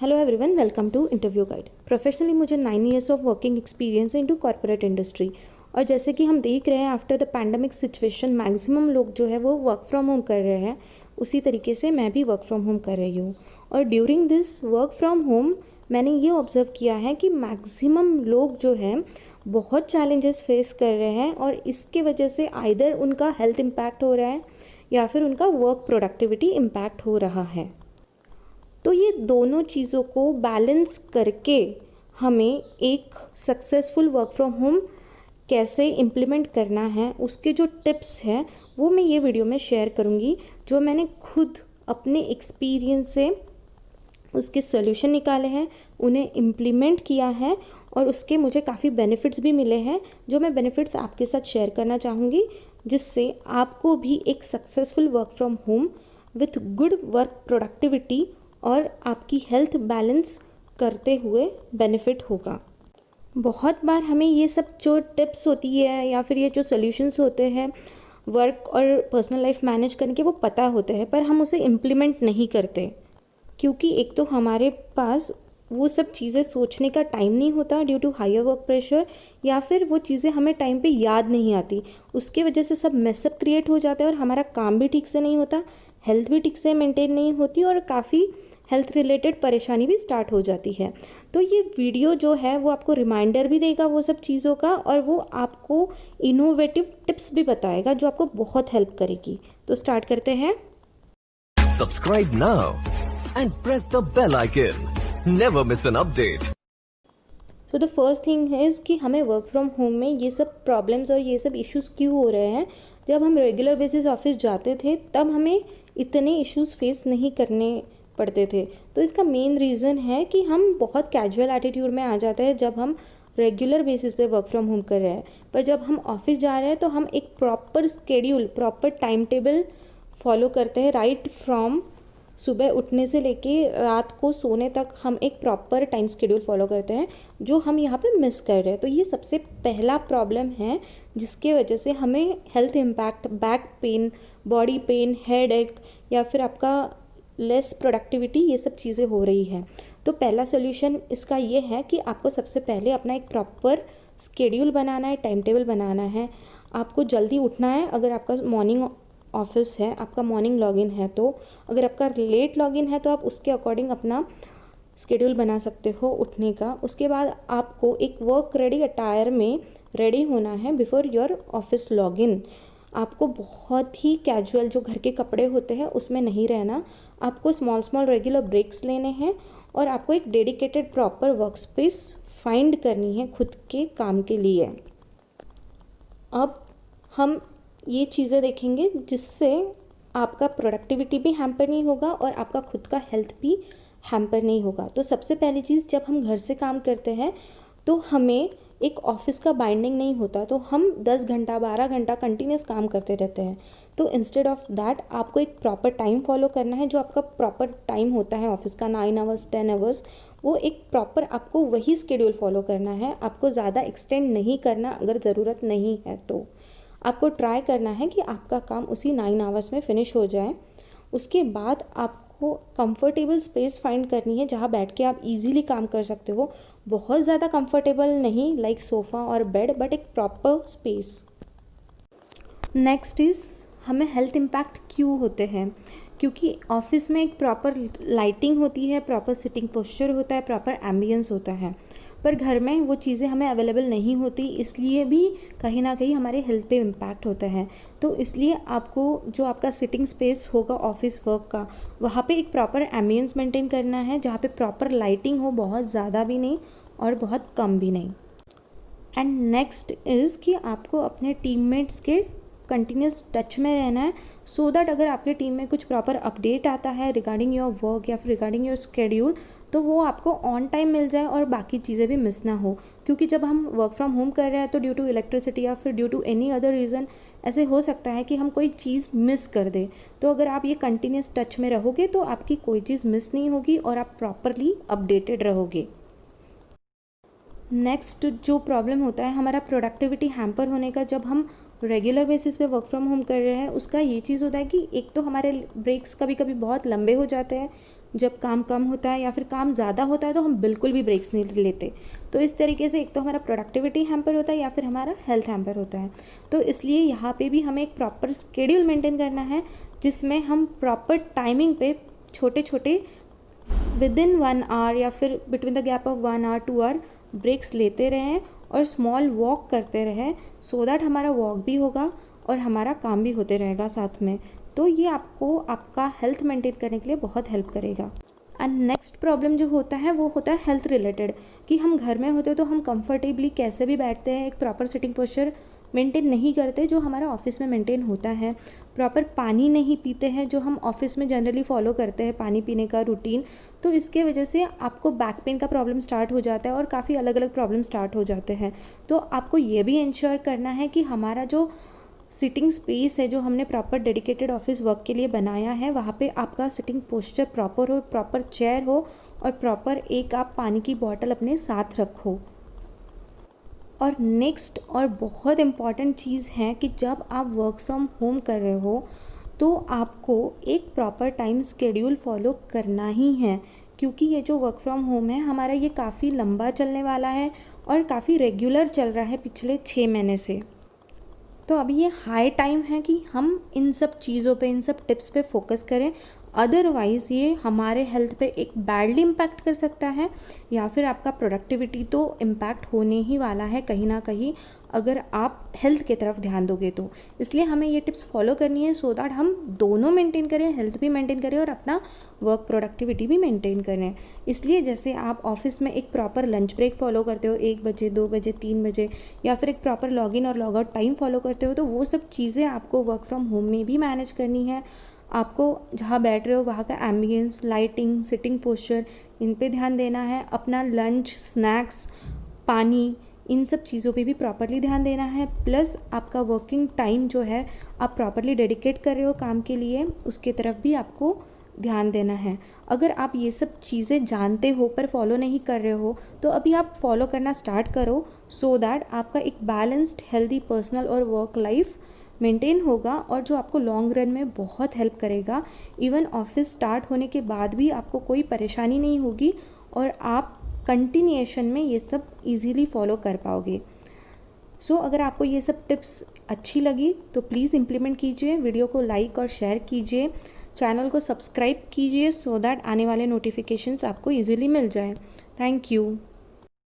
Hello everyone, welcome to interview guide. Professionally मुझे 9 years of working experience into corporate industry. और जैसे कि हम देख रहे हैं after the pandemic situation maximum लोग जो है वो वर्क फ्रॉम होम कर रहे हैं। उसी तरीके से मैं भी वर्क फ्रॉम होम कर रही हूँ। और during this work from home मैंने ये ऑब्ज़र्व किया है कि मैक्सिमम लोग जो है बहुत चैलेंजेस फेस कर रहे हैं और इसके वजह से आइदर उनका हेल्थ इम्पैक्ट हो रहा है या फिर उनका वर्क प्रोडक्टिविटी इम्पैक्ट हो रहा है। तो ये दोनों चीज़ों को बैलेंस करके हमें एक सक्सेसफुल वर्क फ्रॉम होम कैसे इम्प्लीमेंट करना है, उसके जो टिप्स हैं वो मैं ये वीडियो में शेयर करूँगी, जो मैंने खुद अपने एक्सपीरियंस से उसके सॉल्यूशन निकाले हैं, उन्हें इम्प्लीमेंट किया है और उसके मुझे काफ़ी बेनिफिट्स भी मिले हैं, जो मैं बेनिफिट्स आपके साथ शेयर करना चाहूँगी, जिससे आपको भी एक successful work from home with good work productivity और आपकी हेल्थ बैलेंस करते हुए बेनिफिट होगा। बहुत बार हमें ये सब जो टिप्स होती है या फिर ये जो सॉल्यूशंस होते हैं वर्क और पर्सनल लाइफ मैनेज करने के, वो पता होते हैं पर हम उसे इम्प्लीमेंट नहीं करते, क्योंकि एक तो हमारे पास वो सब चीज़ें सोचने का टाइम नहीं होता due to higher work pressure, या फिर वो चीज़ें हमें टाइम पे याद नहीं आती। उसके वजह से सब मेसअप क्रिएट हो जाता है और हमारा काम भी ठीक से नहीं होता, हेल्थ भी ठीक से मेंटेन नहीं होती और काफ़ी हेल्थ रिलेटेड परेशानी भी स्टार्ट हो जाती है। तो ये वीडियो जो है वो आपको रिमाइंडर भी देगा वो सब चीज़ों का, और वो आपको इनोवेटिव टिप्स भी बताएगा जो आपको बहुत हेल्प करेगी। तो स्टार्ट करते हैं। Subscribe now and press the bell icon. Never miss an update. तो द फर्स्ट थिंग इज़ कि हमें वर्क फ्रॉम होम में ये सब प्रॉब्लम्स और ये सब इश्यूज़ क्यों हो रहे हैं। जब हम रेगुलर बेसिस ऑफिस जाते थे तब हमें इतने इश्यूज़ फेस नहीं करने पड़ते थे। तो इसका मेन रीज़न है कि हम बहुत कैजुअल एटीट्यूड में आ जाते हैं जब हम रेगुलर बेसिस पे वर्क फ्रॉम होम कर रहे हैं। पर जब हम ऑफिस जा रहे हैं तो हम एक proper schedule, proper time table follow करते हैं। राइट फ्रॉम सुबह उठने से लेके रात को सोने तक हम एक प्रॉपर टाइम शेड्यूल फॉलो करते हैं, जो हम यहाँ पे मिस कर रहे हैं। तो ये सबसे पहला प्रॉब्लम है जिसके वजह से हमें health impact, back pain, body pain, head एक या फिर आपका लेस प्रोडक्टिविटी, ये सब चीज़ें हो रही है। तो पहला सोल्यूशन इसका ये है कि आपको सबसे पहले अपना एक प्रॉपर स्केड्यूल बनाना है, टाइम टेबल बनाना है। आपको जल्दी उठना है। अगर आपका मॉर्निंग ऑफिस है, आपका मॉर्निंग लॉगिन है, तो अगर आपका लेट लॉगिन है तो आप उसके अकॉर्डिंग अपना स्केड्यूल बना सकते हो उठने का। उसके बाद आपको एक वर्क रेडी अटायर में रेडी होना है बिफोर योर ऑफिस लॉगिन। आपको बहुत ही कैजुअल जो घर के कपड़े होते हैं उसमें नहीं रहना। आपको स्मॉल रेगुलर ब्रेक्स लेने हैं और आपको एक dedicated proper work space find करनी है खुद के काम के लिए। अब हम ये चीज़ें देखेंगे जिससे आपका प्रोडक्टिविटी भी हैम्पर नहीं होगा और आपका खुद का हेल्थ भी हैम्पर नहीं होगा। तो सबसे पहली चीज़, जब हम घर से काम करते हैं तो हमें एक ऑफिस का बाइंडिंग नहीं होता, तो हम 10 घंटा 12 घंटा कंटिन्यूस काम करते रहते हैं। तो इंस्टेड ऑफ दैट आपको एक प्रॉपर टाइम फॉलो करना है। जो आपका प्रॉपर टाइम होता है ऑफिस का 9 आवर्स 10 आवर्स, वो एक प्रॉपर आपको वही स्केड्यूल फॉलो करना है। आपको ज़्यादा एक्सटेंड नहीं करना, अगर ज़रूरत नहीं है तो आपको ट्राई करना है कि आपका काम उसी 9 आवर्स में फिनिश हो जाए। उसके बाद आपको कंफर्टेबल स्पेस फाइंड करनी है जहाँ बैठ के आप इजीली काम कर सकते हो। बहुत ज़्यादा कंफर्टेबल नहीं लाइक सोफ़ा और बेड, बट एक प्रॉपर स्पेस। नेक्स्ट इज़, हमें हेल्थ इम्पैक्ट क्यों होते हैं? क्योंकि ऑफिस में एक प्रॉपर लाइटिंग होती है, प्रॉपर सिटिंग पोस्चर होता है, प्रॉपर एम्बियंस होता है, पर घर में वो चीज़ें हमें अवेलेबल नहीं होती, इसलिए भी कहीं ना कहीं हमारे हेल्थ पे इम्पैक्ट होता है। तो इसलिए आपको जो आपका सिटिंग स्पेस होगा ऑफिस वर्क का, वहाँ पे एक प्रॉपर एम्बियंस मेंटेन करना है जहाँ पे प्रॉपर लाइटिंग हो, बहुत ज़्यादा भी नहीं और बहुत कम भी नहीं। एंड नेक्स्ट इज़ कि आपको अपने टीममेट्स के कंटिन्यूस टच में रहना है, सो दैट अगर आपके टीम में कुछ प्रॉपर अपडेट आता है रिगार्डिंग योर वर्क या फिर रिगार्डिंग योर स्केड्यूल, तो वो आपको ऑन टाइम मिल जाए और बाकी चीज़ें भी मिस ना हो। क्योंकि जब हम वर्क फ्रॉम होम कर रहे हैं तो ड्यू टू इलेक्ट्रिसिटी या फिर due to any other reason ऐसे हो सकता है कि हम कोई चीज़ मिस कर दें। तो अगर आप ये कंटिन्यूस टच में रहोगे तो आपकी कोई चीज़ मिस नहीं होगी और आप प्रॉपरली अपडेटेड रहोगे। नेक्स्ट जो प्रॉब्लम होता है हमारा प्रोडक्टिविटी हैम्पर होने का, जब हम रेगुलर बेसिस पे वर्क फ्रॉम होम कर रहे हैं, उसका ये चीज़ होता है कि एक तो हमारे ब्रेक्स कभी कभी बहुत लंबे हो जाते हैं, जब काम कम होता है या फिर काम ज़्यादा होता है तो हम बिल्कुल भी ब्रेक्स नहीं लेते। तो इस तरीके से एक तो हमारा प्रोडक्टिविटी हैम्पर होता है या फिर हमारा हेल्थ हैम्पर होता है। तो इसलिए यहाँ पे भी हमें एक प्रॉपर शेड्यूल मेंटेन करना है, जिसमें हम प्रॉपर टाइमिंग पे छोटे छोटे विदिन 1 आवर या फिर between the gap of 1 hour 2 hour breaks लेते रहें और स्मॉल वॉक करते रहें, सो दैट हमारा वॉक भी होगा और हमारा काम भी होते रहेगा साथ में। तो ये आपको आपका हेल्थ मेंटेन करने के लिए बहुत हेल्प करेगा। एंड नेक्स्ट प्रॉब्लम जो होता है वो होता है हेल्थ रिलेटेड, कि हम घर में होते तो हम कंफर्टेबली कैसे भी बैठते हैं, एक प्रॉपर सिटिंग पोस्चर मेंटेन नहीं करते जो हमारा ऑफिस में मेंटेन होता है, प्रॉपर पानी नहीं पीते हैं जो हम ऑफिस में जनरली फॉलो करते हैं पानी पीने का रूटीन। तो इसके वजह से आपको बैक पेन का प्रॉब्लम स्टार्ट हो जाता है और काफ़ी अलग अलग प्रॉब्लम स्टार्ट हो जाते हैं। तो आपको ये भी इंश्योर करना है कि हमारा जो सिटिंग स्पेस है जो हमने प्रॉपर डेडिकेटेड ऑफिस वर्क के लिए बनाया है, वहाँ पे आपका सिटिंग पोस्चर प्रॉपर हो, प्रॉपर चेयर हो और प्रॉपर एक आप पानी की बॉटल अपने साथ रखो। और नेक्स्ट और बहुत इम्पॉर्टेंट चीज़ है कि जब आप वर्क फ्रॉम होम कर रहे हो तो आपको एक प्रॉपर टाइम स्केड्यूल फॉलो करना ही है, क्योंकि ये जो वर्क फ्रॉम होम है हमारा ये काफ़ी लंबा चलने वाला है और काफ़ी रेगुलर चल रहा है पिछले 6 महीने से। तो अभी ये हाई टाइम है कि हम इन सब चीज़ों पे, इन सब टिप्स पे फोकस करें, अदरवाइज़ ये हमारे हेल्थ पे एक बैडली इम्पैक्ट कर सकता है या फिर आपका प्रोडक्टिविटी तो इम्पैक्ट होने ही वाला है कहीं ना कहीं, अगर आप हेल्थ की तरफ ध्यान दोगे तो। इसलिए हमें ये टिप्स फॉलो करनी है सो दैट हम दोनों मेंटेन करें, हेल्थ भी मेंटेन करें और अपना वर्क प्रोडक्टिविटी भी मेंटेन करें। इसलिए जैसे आप ऑफिस में एक प्रॉपर लंच ब्रेक फॉलो करते हो 1 बजे, 2 बजे, 3 बजे, या फिर एक प्रॉपर लॉगिन और लॉग आउट टाइम फॉलो करते हो, तो वो सब चीज़ें आपको वर्क फ्रॉम होम में भी मैनेज करनी है। आपको जहाँ बैठ रहे हो वहाँ का एम्बियंस, लाइटिंग, सिटिंग पोस्चर, इन पे ध्यान देना है। अपना लंच, स्नैक्स, पानी, इन सब चीज़ों पे भी प्रॉपरली ध्यान देना है। प्लस आपका वर्किंग टाइम जो है आप प्रॉपरली डेडिकेट कर रहे हो काम के लिए, उसके तरफ भी आपको ध्यान देना है। अगर आप ये सब चीज़ें जानते हो पर फॉलो नहीं कर रहे हो तो अभी आप फॉलो करना स्टार्ट करो, सो दैट आपका एक बैलेंस्ड हेल्दी पर्सनल और वर्क लाइफ मेंटेन होगा और जो आपको लॉन्ग रन में बहुत हेल्प करेगा। इवन ऑफिस स्टार्ट होने के बाद भी आपको कोई परेशानी नहीं होगी और आप कंटिन्यूएशन में ये सब इजीली फॉलो कर पाओगे। सो अगर आपको ये सब टिप्स अच्छी लगी तो प्लीज़ इम्प्लीमेंट कीजिए, वीडियो को लाइक और शेयर कीजिए, चैनल को सब्सक्राइब कीजिए सो दैट आने वाले नोटिफिकेशंस आपको इजीली मिल जाए। Thank you.